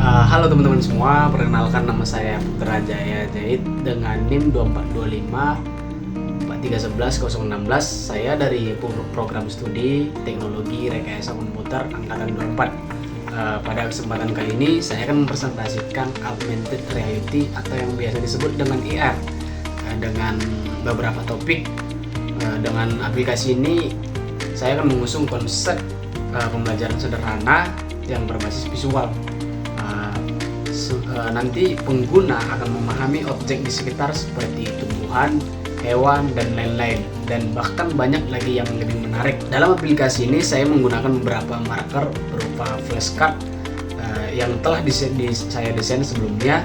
Halo teman-teman semua, perkenalkan nama saya Putra Jaya Jahid dengan NIM 2425016. Saya dari program studi Teknologi Rekayasa Komputer Angkatan 24. Pada kesempatan kali ini saya akan mempresentasikan Augmented Reality atau yang biasa disebut dengan AR dengan beberapa topik. Dengan aplikasi ini saya akan mengusung konsep pembelajaran sederhana yang berbasis visual. Nanti pengguna akan memahami objek di sekitar seperti tumbuhan, hewan, dan lain-lain, dan bahkan banyak lagi yang lebih menarik. Dalam aplikasi ini saya menggunakan beberapa marker berupa flashcard yang telah saya desain sebelumnya,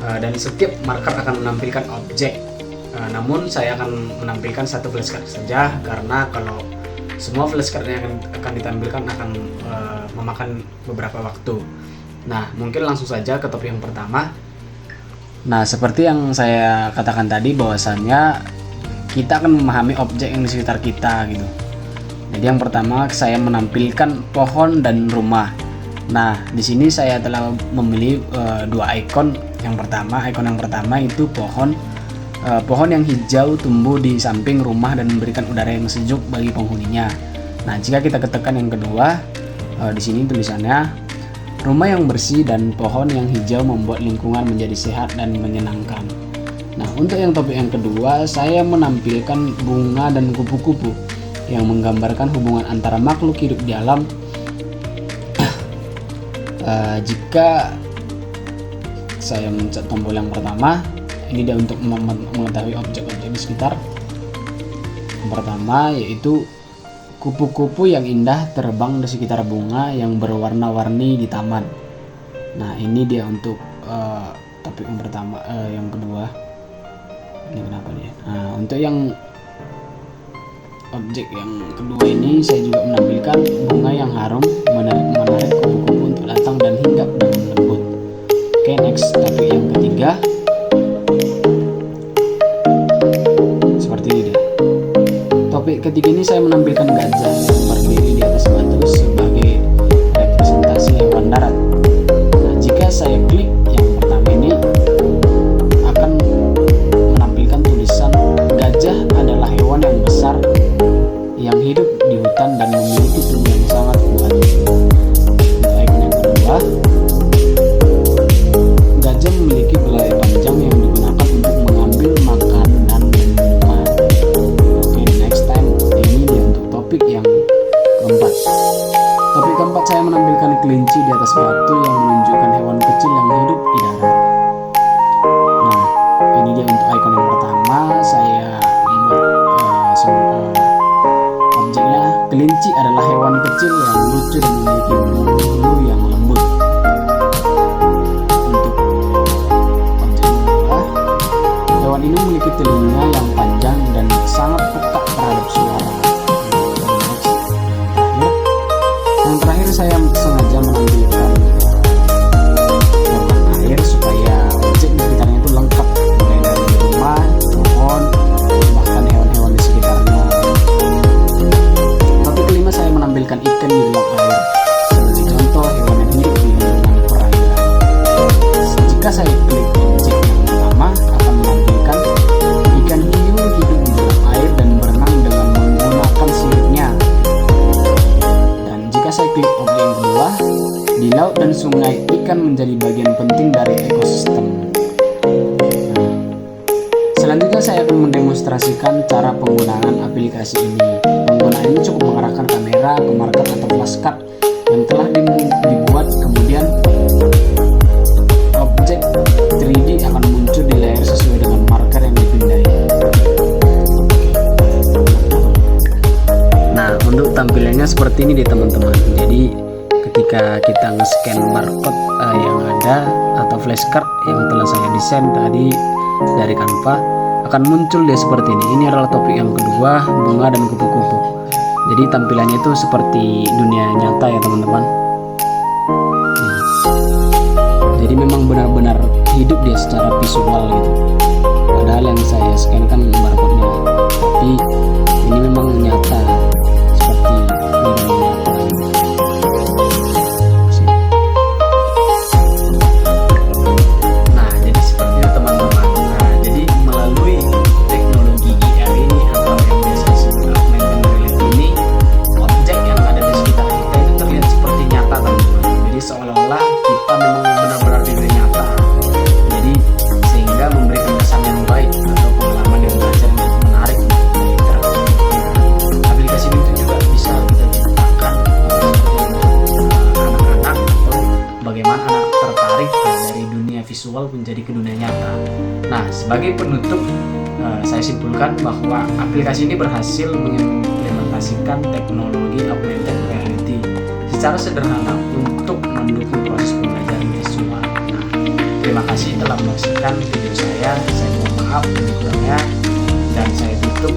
dan setiap marker akan menampilkan objek. Namun saya akan menampilkan satu flashcard saja karena kalau semua flashcard yang akan ditampilkan akan memakan beberapa waktu. Nah, mungkin langsung saja ke topik yang pertama. Nah, seperti yang saya katakan tadi, bahwasannya kita akan memahami objek yang di sekitar kita gitu. Jadi yang pertama saya menampilkan pohon dan rumah. Nah, di sini saya telah memilih dua ikon. Ikon yang pertama itu pohon yang hijau tumbuh di samping rumah dan memberikan udara yang sejuk bagi penghuninya. Nah, jika kita ketekan yang kedua, di sini tulisannya rumah yang bersih dan pohon yang hijau membuat lingkungan menjadi sehat dan menyenangkan. Nah, untuk yang topik yang kedua, saya menampilkan bunga dan kupu-kupu yang menggambarkan hubungan antara makhluk hidup di alam. Jika saya mencet tombol yang pertama, ini dia untuk mengetahui objek-objek di sekitar. Yang pertama yaitu kupu-kupu yang indah terbang di sekitar bunga yang berwarna-warni di taman. Nah, ini dia untuk topik yang pertama. Yang kedua, ini kenapa dia? Nah, untuk yang objek yang kedua ini saya juga menampilkan bunga yang harum menarik kupu-kupu untuk datang dan hinggap dengan lembut. Oke, next, topik yang ketiga. Seperti ini dia. Topik ketiga ini saya menampilkan gajah yang berdiri di atas batu sebagai representasi hewan darat. Nah, jika saya klik yang pertama ini akan menampilkan tulisan gajah adalah hewan yang besar yang hidup di hutan dan memiliki tubuh yang sangat kuat. Untuk ikon yang kedua, gajah memiliki belalai panjang yang digunakan untuk mengambil makanan dan minuman. Topik yang keempat. Topik keempat saya menampilkan kelinci di atas batu yang menunjukkan hewan kecil yang hidup di darat. Nah, ini dia untuk ikon yang pertama. Saya membuat objeknya. Kelinci adalah hewan kecil yang lucu dan memiliki bulu yang lembut. Untuk objek yang kedua, hewan ini memiliki telinga yang panjang dan sangat peka terhadap suara. Yang terakhir saya sengaja menampilkan hewan air supaya objek di sekitarnya itu lengkap, mulai dari rumah, pohon, bahkan hewan-hewan di sekitarnya. Topik kelima saya menampilkan ikan di dalam air sebagai contoh hewan yang hidup di lingkungan perairan. Jika saya klik objek yang pertama akan menampilkan ikan hiu hidup di dalam air dan berenang dengan menggunakan siripnya. Saya klik objek yang kedua, di laut dan sungai ikan menjadi bagian penting dari ekosistem. Selanjutnya saya akan mendemonstrasikan cara penggunaan aplikasi ini. Penggunaan ini cukup mengarahkan kamera ke marker atau flashcard yang telah dibuat, kemudian objek 3D akan muncul di layar sesuai dengan marker yang dipindai. Nah, untuk tampilannya seperti ini deh teman-teman. Jadi ketika kita nge-scan barcode yang ada atau flashcard yang telah saya desain tadi dari Canva, akan muncul deh seperti ini. Ini adalah topik yang kedua, bunga dan kupu-kupu. Jadi tampilannya itu seperti dunia nyata ya teman-teman. Jadi memang benar-benar hidup dia secara visual gitu. Padahal yang saya scan kan barcode-nya, tapi ini memang nyata seperti di dunia nyata. seolah-olah kita memang benar-benar di dunia nyata. Jadi sehingga memberikan kesan yang baik atau pengalaman yang belajar yang menarik bagi interaksi. Aplikasi ini juga bisa kita ciptakan anak-anak atau bagaimana anak tertarik dari dunia visual menjadi ke dunia nyata. Nah, sebagai penutup, saya simpulkan bahwa aplikasi ini berhasil mengimplementasikan teknologi augmented reality secara sederhana untuk mendukung proses pembelajaran visual. Nah, terima kasih telah menyaksikan video saya. Saya mohon maaf kurangnya dan saya tutup